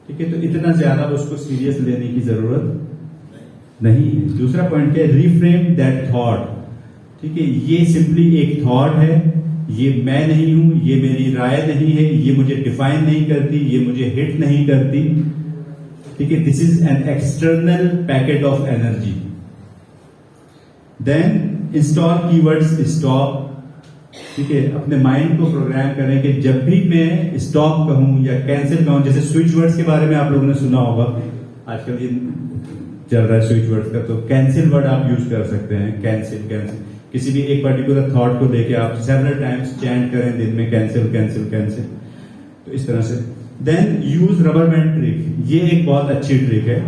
ठीक है, तो इतना ज्यादा उसको सीरियस लेने की जरूरत नहीं है। दूसरा पॉइंट क्या है, रीफ्रेम दैट थॉट। ठीक है, ये सिंपली एक थॉट है, ये मैं नहीं हूं, ये मेरी राय नहीं है, ये मुझे डिफाइन नहीं करती, ये मुझे हिट नहीं करती। ठीक है, this is an external packet of energy. Then install keywords stop. ठीक है, अपने माइंड को प्रोग्राम करें कि जब भी मैं स्टॉप कहूं या कैंसिल कहूं, जैसे स्विच वर्ड्स के बारे में आप लोगों ने सुना होगा, आजकल ये चल रहा है स्विच वर्ड्स का, तो कैंसिल वर्ड आप यूज कर सकते हैं। कैंसिल कैंसिल, किसी भी एक पर्टिकुलर थॉट को लेके आप सेवरल टाइम्स चैंट करें दिन में, कैंसिल कैंसिल कैंसिल, तो इस तरह से। Then use rubber band trick, ये एक बहुत अच्छी ट्रिक है।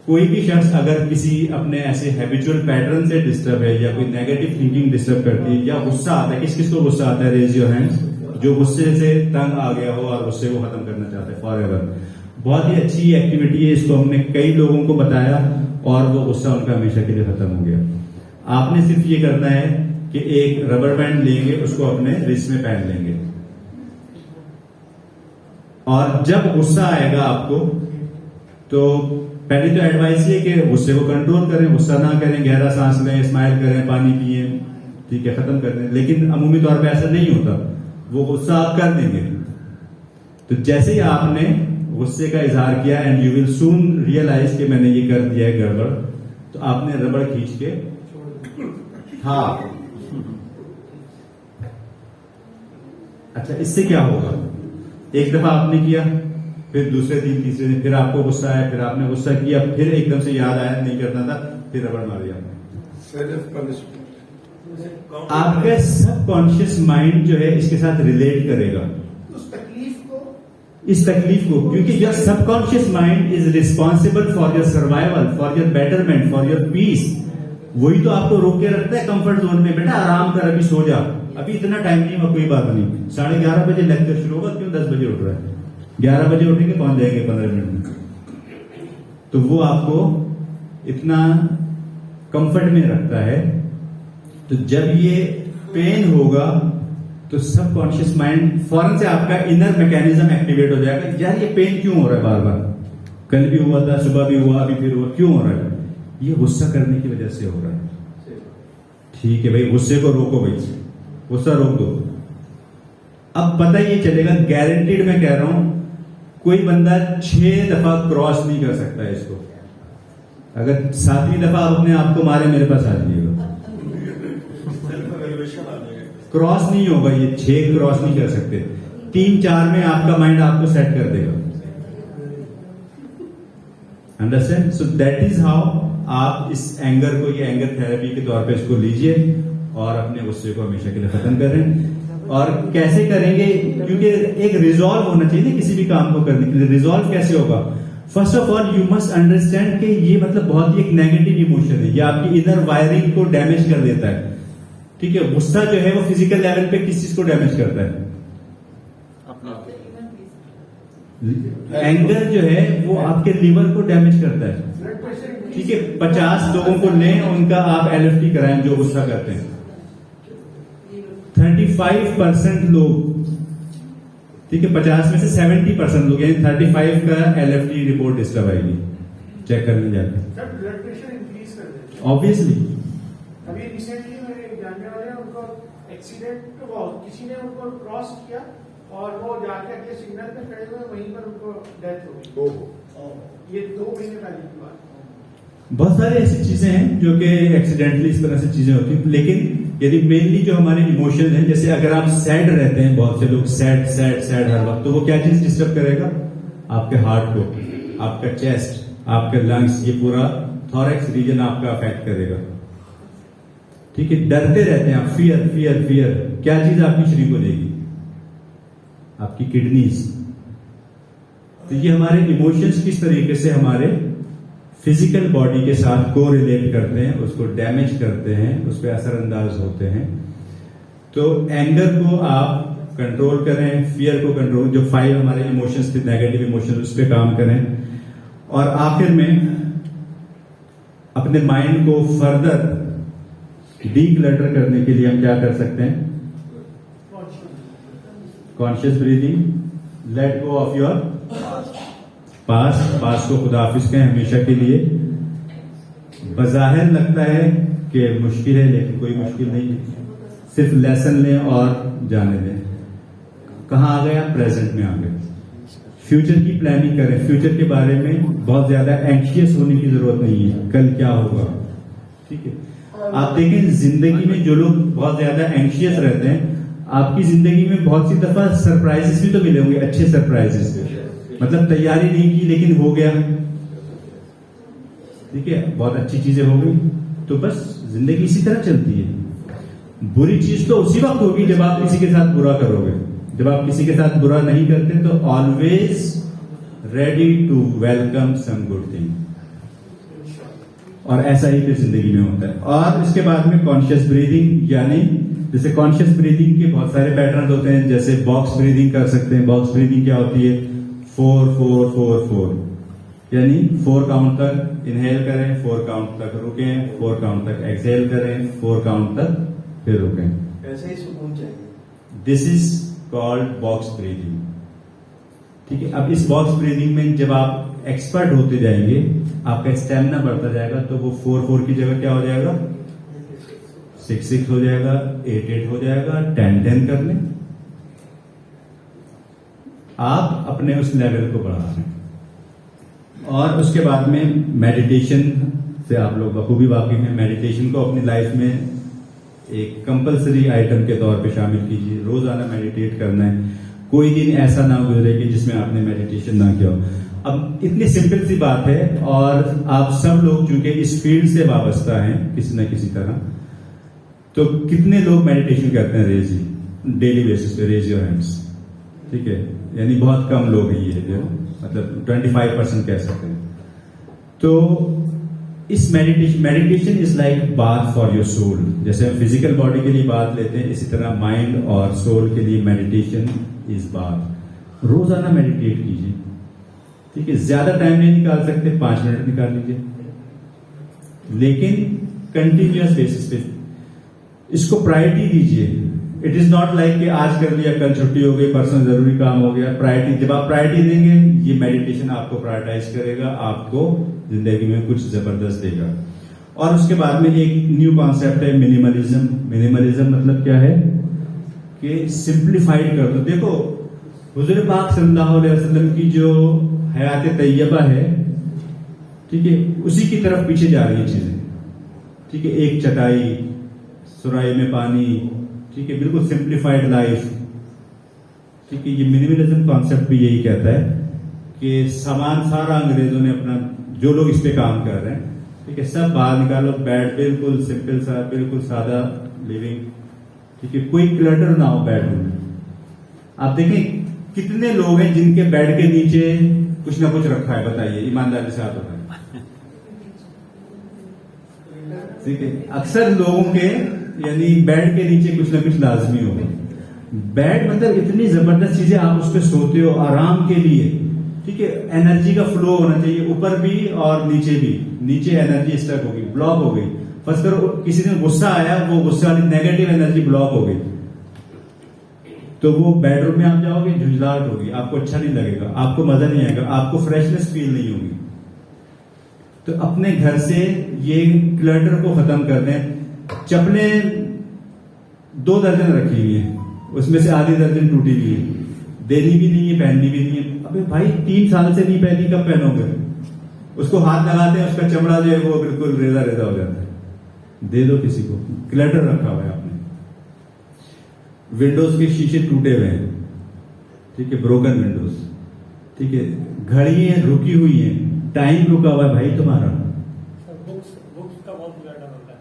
कोई भी शख्स अगर किसी अपने ऐसे हैबिचुअल पैटर्न से डिस्टर्ब है, या कोई नेगेटिव थिंकिंग डिस्टर्ब करती है, या गुस्सा आता है, किस किस को गुस्सा आता है, रेज योर हैंड्स, जो गुस्से से तंग आ गया हो और गुस्से को खत्म करना चाहते हैं फॉर एवर। बहुत ही अच्छी एक्टिविटी है, इसको हमने कई लोगों को बताया और वो गुस्सा उनका हमेशा के लिए खत्म हो गया। आपने सिर्फ ये करना है कि एक रबर बैंड लेंगे, उसको अपने रिस्ट में पहन लेंगे, और जब गुस्सा आएगा आपको, तो पहले तो एडवाइस ये कि गुस्से को कंट्रोल करें, गुस्सा ना करें, गहरा सांस लें, स्माइल करें, पानी पिए, ठीक है, खत्म कर दें। लेकिन अमूमी तौर पे ऐसा नहीं होता, वो गुस्सा आप कर देंगे। तो जैसे ही आपने गुस्से का इजहार किया, and you will soon realise कि मैंने ये कर दिया है गड़बड़, तो आपने रबड़ खींच के, हाँ, अच्छा, इससे क्या होगा, एक दफा आपने किया, फिर दूसरे दिन, तीसरे दिन, फिर आपको गुस्सा आया, फिर आपने गुस्सा किया, फिर एकदम से याद आया नहीं करना था, फिर रबड़ मार दिया आपने। आपका सबकॉन्शियस माइंड जो है इसके साथ रिलेट करेगा इस तकलीफ को, क्योंकि your subconscious mind is responsible for your survival, for your betterment, for your peace. वही तो आपको रोक के रखता है कंफर्ट जोन में, बेटा आराम कर, अभी सो जा, अभी इतना टाइम नहीं हुआ, कोई बात नहीं, 11:30 बजे लेक्चर शुरू होगा, क्यों 10 बजे उठ रहा है, 11 बजे उठेंगे, पहुंच जाएंगे 15 मिनट में। तो वो आपको इतना कंफर्ट में रखता है। तो जब ये पेन होगा तो सबकॉन्शियस माइंड फौरन से आपका इनर मैकेनिज्म एक्टिवेट हो जाएगा, यार ये पेन क्यों हो रहा है बार बार, कल भी हुआ था, सुबह भी हुआ, अभी फिर हुआ, क्यों हो रहा है, ये गुस्सा करने की वजह से हो रहा है। ठीक है भाई, गुस्से को रोको भाई, गुस्सा रोक दो। अब पता ये चलेगा, गारंटीड मैं कह रहा हूं, कोई बंदा 6 दफा क्रॉस नहीं कर सकता है इसको। अगर 7वीं दफा आप अपने आप को मारे, मेरे पास आ जाइएगा, क्रॉस नहीं होगा, ये 6 क्रॉस नहीं कर सकते। 3-4 में आपका माइंड आपको सेट कर देगा। Understand? So that is how आप इस एंगर को, ये एंगर थेरेपी के तौर पे इसको लीजिए और अपने गुस्से को हमेशा के लिए खत्म करें। और कैसे करेंगे, क्योंकि एक रिजॉल्व होना चाहिए ना किसी भी काम को करने के लिए। रिजॉल्व कैसे होगा? First of all you must understand कि ये मतलब बहुत ही एक नेगेटिव इमोशन है, ये आपकी इनर वायरिंग को डैमेज कर देता है। ठीक है, गुस्सा जो है वो फिजिकल लेवल पे किस चीज को डैमेज करता है? एंगर जो है वो आपके लिवर को डैमेज करता है। ठीक है, 50 लोगों को लें, उनका आप LFT कराएं जो गुस्सा करते हैं। 35% लोग, ठीक है, 50 में से 70% लोग, यानी 35 का LFT रिपोर्ट डिस्टर्ब आएगी, चेक करने जाके। ब्लड प्रेशर इंक्रीज कर देते हैं ऑब्वियसली। अभी रिसेंटली मेरे जानने वाले हैं, उनको एक्सीडेंट हुआ, किसी ने उनको क्रॉस किया और वो जाके अगले सिग्नल पे खड़े हुए, वहीं पर उनको डेथ हो गई। ये 2 महीने पहले की बात। बहुत सारी ऐसी चीजें हैं जो कि एक्सीडेंटली इस तरह से चीजें होती हैं। लेकिन यदि मेनली जो हमारे इमोशन है, जैसे अगर आप सैड रहते हैं, बहुत से लोग सैड सैड सैड हर वक्त, तो वो क्या चीज डिस्टर्ब करेगा? आपके हार्ट को, आपका चेस्ट, आपके लंग्स, ये पूरा थॉरेक्स रीजन आपका अफेक्ट करेगा। ठीक है, डरते रहते हैं आप, फियर फियर फियर, क्या चीज आपकी शरीर को देगी? आपकी किडनीज। तो ये हमारे इमोशंस किस तरीके से हमारे फिजिकल बॉडी के साथ को रिलेट करते हैं, उसको डैमेज करते हैं, उस पर असरअंदाज होते हैं। तो एंगर को आप कंट्रोल करें, फियर को कंट्रोल, जो 5 हमारे इमोशंस थे, नेगेटिव इमोशंस, उस पर काम करें। और आखिर में अपने माइंड को फर्दर डीक्लटर करने के लिए हम क्या कर सकते हैं? Conscious breathing, let go of your past को खुदा हाफिज कहें हमेशा के लिए। बज़ाहिर लगता है कि मुश्किल है, लेकिन कोई मुश्किल नहीं है, सिर्फ लेसन लें और जाने दें। कहाँ आ गए आप? प्रेजेंट में आ गए। फ्यूचर की प्लानिंग करें, फ्यूचर के बारे में बहुत ज्यादा एंक्शियस होने की जरूरत नहीं है, कल क्या होगा, ठीक है। आप देखें जिंदगी में जो लोग बहुत ज्यादा एंक्शियस रहते हैं, आपकी जिंदगी में बहुत सी दफा सरप्राइजेस भी तो मिले होंगे, अच्छे सरप्राइजेस, मतलब तैयारी नहीं की लेकिन हो गया, ठीक है, बहुत अच्छी चीजें हो गई। तो बस जिंदगी इसी तरह चलती है। बुरी चीज तो उसी वक्त होगी जब आप किसी के साथ बुरा करोगे। जब आप किसी के साथ बुरा नहीं करते तो always ready to welcome some good thing, और ऐसा ही फिर जिंदगी में होता है। और इसके बाद में कॉन्शियस ब्रीदिंग, यानी जैसे कॉन्शियस ब्रीदिंग के बहुत सारे पैटर्न होते हैं, जैसे बॉक्स ब्रीदिंग कर सकते हैं। बॉक्स ब्रीदिंग क्या होती है? 4 4 4 4, यानी 4 काउंट तक इनहेल करें, 4 काउंट तक रुकें, 4 काउंट तक एक्सहेल करें, 4 काउंट तक फिर रुकें। ऐसे ही सुकून चाहिए। This is called box breathing, ठीक है। अब इस बॉक्स ब्रीदिंग में जब आप एक्सपर्ट होते जाएंगे, आपका स्टेमिना बढ़ता जाएगा, तो वो 4 4 की जगह क्या हो जाएगा? 6 6 हो जाएगा, 8 8 हो जाएगा, 10 10 कर लें। आप अपने उस लेवल को बढ़ा रहे हैं। और उसके बाद में मेडिटेशन से आप लोग बखूबी वाकिफ हैं। मेडिटेशन को अपनी लाइफ में एक कंपलसरी आइटम के तौर पे शामिल कीजिए। रोजाना मेडिटेट करना है, कोई दिन ऐसा ना गुजरे कि जिसमें आपने मेडिटेशन ना किया हो। अब इतनी सिंपल सी बात है, और आप सब लोग चूंकि इस फील्ड से वाबस्ता हैं किसी न किसी तरह, तो कितने लोग मेडिटेशन करते हैं रेजी डेली बेसिस पे? रेज योर हैंड्स, ठीक है, यानी बहुत कम लोग हैं ये, जो मतलब 25% कह सकते हैं। तो इस meditation is like bath for your soul. जैसे हम फिजिकल बॉडी के लिए बात लेते हैं, इसी तरह माइंड और सोल के लिए मेडिटेशन इज बाथ। रोजाना मेडिटेट कीजिए, ठीक है। ज्यादा टाइम नहीं निकाल सकते, 5 मिनट निकाल लीजिए, लेकिन कंटिन्यूअस बेसिस पे इसको प्रायोरिटी दीजिए। इट इज नॉट लाइक कि आज कर लिया, कल छुट्टी हो गई, परसों जरूरी काम हो गया। प्रायोरिटी, जब आप प्रायोरिटी देंगे, ये मेडिटेशन आपको प्रायोरिटाइज करेगा, आपको जिंदगी में कुछ जबरदस्त देगा। और उसके बाद में एक न्यू कॉन्सेप्ट है मिनिमलिज्म। मिनिमलिज्म मतलब क्या है? कि सिंप्लीफाइड कर दो। देखो हुजूर पाक सल्लल्लाहु अलैहि वसल्लम की जो हयात तैयबा है, ठीक है, उसी की तरफ पीछे जा रही है चीजें, ठीक है। एक चटाई, सुराही में पानी, ठीक है, बिल्कुल सिंप्लीफाइड लाइफ, ठीक है। ये मिनिमलिज्म कॉन्सेप्ट भी यही कहता है कि सामान सारा अंग्रेजों ने अपना, जो लोग इस पे काम कर रहे हैं, ठीक है, सब बाहर निकालो। बेड बिल्कुल सिंपल सा, बिल्कुल सादा लिविंग, ठीक है, कोई क्लटर ना हो बेडरूम में। आप देखें कितने लोग हैं जिनके बेड के नीचे कुछ ना कुछ रखा है, बताइए, ईमानदारी से आप बताएं, ठीक है। अक्सर लोगों के यानी बेड के नीचे कुछ ना कुछ लाजमी होगा। बेड मतलब इतनी जबरदस्त चीजें, आप उस पर सोते हो आराम के लिए, ठीक है। एनर्जी का फ्लो होना चाहिए ऊपर भी और नीचे भी। नीचे एनर्जी स्टक होगी, ब्लॉक हो गई, फर्स्ट करो किसी दिन गुस्सा आया, वो गुस्से वाली नेगेटिव एनर्जी ब्लॉक हो गई, तो वो बेडरूम में आप जाओगे, झुंझलाहट होगी, आपको अच्छा नहीं लगेगा, आपको मजा नहीं आएगा, आपको फ्रेशनेस फील नहीं होगी। तो अपने घर से ये क्लटर को खत्म कर दें। चप्पलें 2 दर्जन रखी हुई है, उसमें से आधी दर्जन टूटी हुई है, देनी भी नहीं है, पहननी भी नहीं है। अबे भाई 3 साल से नहीं पहनी, कब पहनोगे? उसको हाथ लगाते हैं, उसका चमड़ा जो है वो बिल्कुल रेजा रेजा हो जाता है, दे दो किसी को। क्लटर रखा हुआ है आपने। विंडोज के शीशे टूटे हुए हैं, ठीक है, ब्रोकन विंडोज, ठीक है, घड़ियां रुकी हुई हैं, टाइम रुका हुआ है भाई तुम्हारा। बुक्स का बहुत ज्यादा होता है।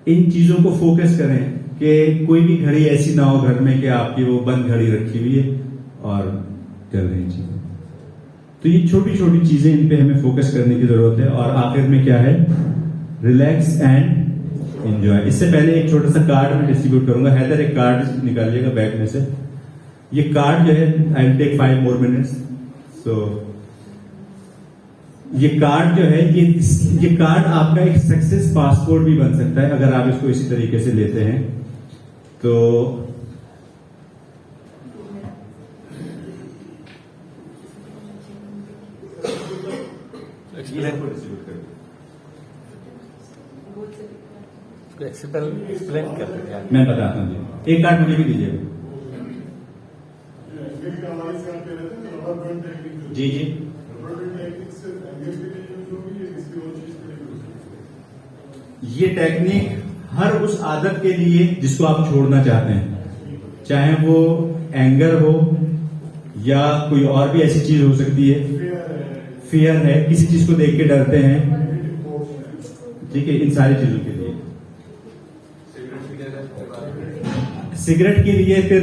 इन चीजों को फोकस करें कि कोई भी घड़ी ऐसी ना हो घर में कि आपकी वो बंद घड़ी रखी हुई है और चल रही चीजें। तो ये छोटी छोटी चीजें, इन पे हमें फोकस करने की जरूरत है। और आखिर में क्या है? Relax and enjoy. इससे पहले एक छोटा सा कार्ड में डिस्ट्रीब्यूट करूंगा। हैदर एक कार्ड निकालिएगा बैग में से। ये कार्ड जो है, I will take 5 more minutes। So ये कार्ड जो है, ये कार्ड आपका एक सक्सेस पासपोर्ट भी बन सकता है अगर आप इसको इसी तरीके से लेते हैं। तो ये सबको डिस्ट्रीब्यूट कर दिया। एक्सप्लेन कर रहे हैं। मैं बताता हूँ जी, एक कार्ड मुझे भी दीजिएगा। जी जी, ये टेक्निक हर उस आदत के लिए जिसको आप छोड़ना चाहते हैं, चाहे वो एंगर हो या कोई और भी ऐसी चीज हो सकती है, फियर है, किसी चीज को देख के डरते हैं, ठीक है, इन सारी चीजों के लिए। सिगरेट के लिए फिर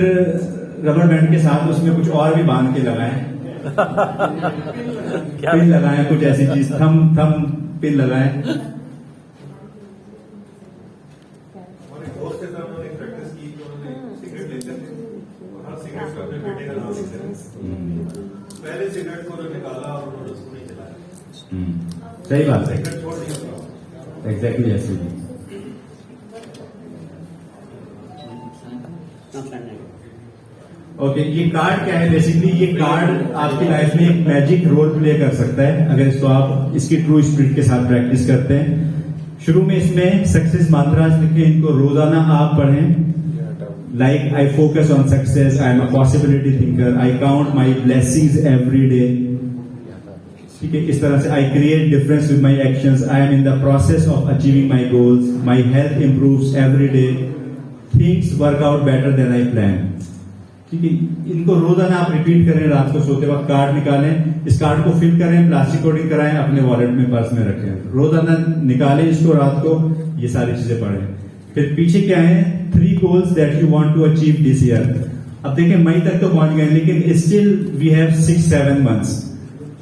रबर बैंड के साथ उसमें कुछ और भी बांध के लगाएं, पिन लगाएं, कुछ ऐसी चीज, थम पिन लगाएं। हमारे दोस्त के साथ उन्होंने प्रैक्टिस की कि उन्होंने सिगरेट लेते थे और हर सिगरेट को अपने बेटे का नाम लिखते थे। पहले सिगरेट को उन्होंने निकाला और उन्होंने उसको नहीं जलाया। सही बात है, सिगरेट छोड़ दिया। एग्जैक्टली ऐसे ही। ओके, ये कार्ड क्या है? बेसिकली ये कार्ड आपकी लाइफ में एक मैजिक रोल प्ले कर सकता है अगर इसको आप इसकी ट्रू स्पिरिट के साथ प्रैक्टिस करते हैं। शुरू में इसमें सक्सेस मंत्रास लिखे, इनको रोजाना आप पढ़ें। Like I focus on success, I am a possibility thinker, I count my blessings every day, ठीक है, इस तरह से I create difference with my actions, I am in the process of achieving my goals, my health improves every day, things work out better than I plan, ठीक है। इनको रोजाना आप रिपीट करें, रात को सोते वक्त कार्ड निकालें, इस कार्ड को फिल करें, प्लास्टिक कोटिंग कराएं, अपने वॉलेट में, पर्स में रखें, रोजाना निकालें इसको, रात को ये सारी चीजें पढ़ें। फिर पीछे क्या है? 3 goals that you want to achieve this year। अब देखिए मई तक तो पहुंच गए, लेकिन still we have 6-7 months।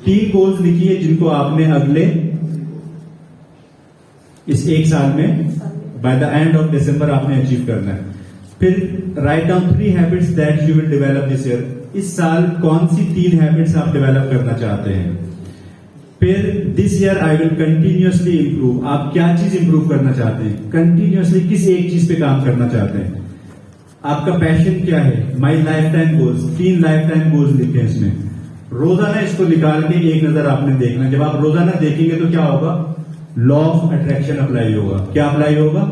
3 goals लिखिए जिनको आपने अगले इस एक साल में by the end of December आपने अचीव करना है। फिर write down 3 habits that you will develop this year. इस साल कौन सी 3 हैबिट्स आप डेवलप करना चाहते हैं? फिर this year I will continuously improve. आप क्या चीज इंप्रूव करना चाहते हैं? कंटिन्यूअसली किस एक चीज पे काम करना चाहते हैं? आपका पैशन क्या है? My life time goals, 3 life time goals लिखे हैं इसमें। रोजाना इसको निकाल के एक नजर आपने देखना। जब आप रोजाना देखेंगे तो क्या होगा? लॉ ऑफ अट्रैक्शन अप्लाई होगा। क्या अप्लाई होगा?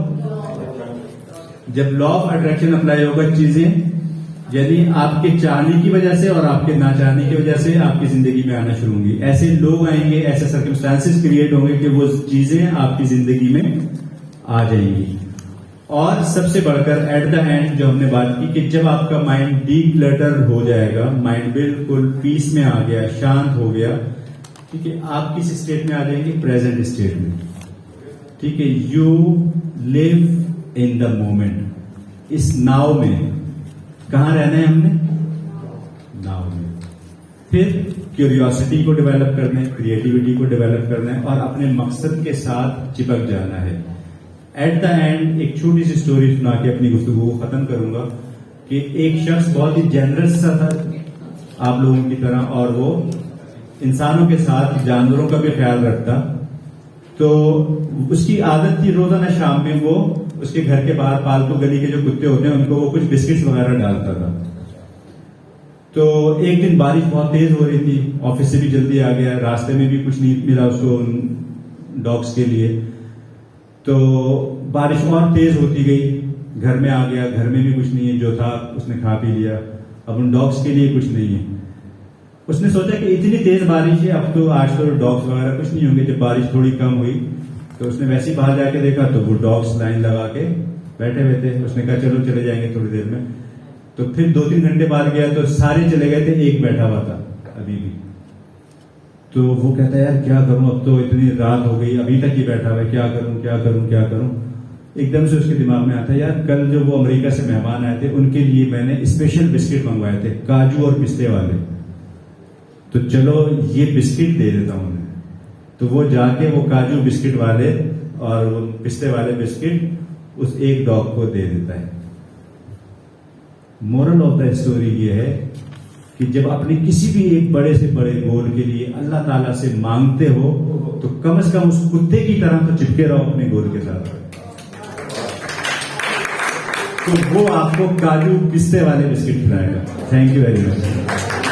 जब लॉ ऑफ अट्रैक्शन अप्लाई होगा, चीजें यानी आपके चाहने की वजह से और आपके ना चाहने की वजह से आपकी जिंदगी में आना शुरू होंगी। ऐसे लोग आएंगे, ऐसे सर्कमस्टांसेस क्रिएट होंगे कि वो चीजें आपकी जिंदगी में आ जाएंगी। और सबसे बढ़कर एट द एंड जो हमने बात की कि जब आपका माइंड डीक्लटर हो जाएगा, माइंड बिल्कुल पीस में आ गया, शांत हो गया, ठीक है, आप किस स्टेट में आ जाएंगे? प्रेजेंट स्टेट में, ठीक है। You live in the moment, इस नाव में। कहां रहना है हमने? नाव में। फिर क्यूरियोसिटी को डेवलप करना है, क्रिएटिविटी को डेवलप करना है और अपने मकसद के साथ चिपक जाना है। एट द एंड एक छोटी सी स्टोरी सुना के अपनी गुफ्तगू को खत्म करूंगा कि एक शख्स बहुत ही जेनरस सा था आप लोगों की तरह, और वो इंसानों के साथ जानवरों का भी ख्याल रखता। तो उसकी आदत थी रोजाना शाम में वो उसके घर के बाहर पालतू गली के जो कुत्ते होते हैं उनको वो कुछ बिस्किट्स वगैरह डालता था। तो एक दिन बारिश बहुत तेज हो रही थी, ऑफिस से भी जल्दी आ गया, रास्ते में भी कुछ नहीं मिला उसको डॉग्स के लिए। तो बारिश और तेज होती गई, घर में आ गया, घर में भी कुछ नहीं है, जो था उसने खा पी लिया, अब उन डॉग्स के लिए कुछ नहीं है। उसने सोचा कि इतनी तेज बारिश है, अब तो आज तो डॉग्स वगैरह कुछ नहीं होंगे। जब बारिश थोड़ी कम हुई तो उसने वैसे ही बाहर जाके देखा तो वो डॉग्स लाइन लगा के बैठे हुए थे। उसने कहा चलो चले जाएंगे थोड़ी देर में। तो फिर 2-3 घंटे बाद गया तो सारे चले गए थे, एक बैठा हुआ था अभी भी। तो वो कहता है यार क्या करूं, अब तो इतनी रात हो गई, अभी तक ही बैठा हुआ है, क्या करूं क्या करूं क्या करूं। एकदम से उसके दिमाग में आता है यार कल जो वो अमेरिका से मेहमान आए थे उनके लिए मैंने स्पेशल बिस्किट मंगवाए थे, काजू और पिस्ते वाले, तो चलो ये बिस्किट दे देता हूं उन्हें। तो वो जाके वो काजू बिस्किट वाले और वो पिस्ते वाले बिस्किट उस एक डॉग को दे देता है। मोरल ऑफ द स्टोरी ये है कि जब अपने किसी भी एक बड़े से बड़े गोल के लिए अल्लाह ताला से मांगते हो तो कम से कम उस कुत्ते की तरह तो चिपके रहो अपने गोल के साथ, तो वो आपको काजू पिस्ते वाले बिस्किट खिलाएगा। Thank you very much.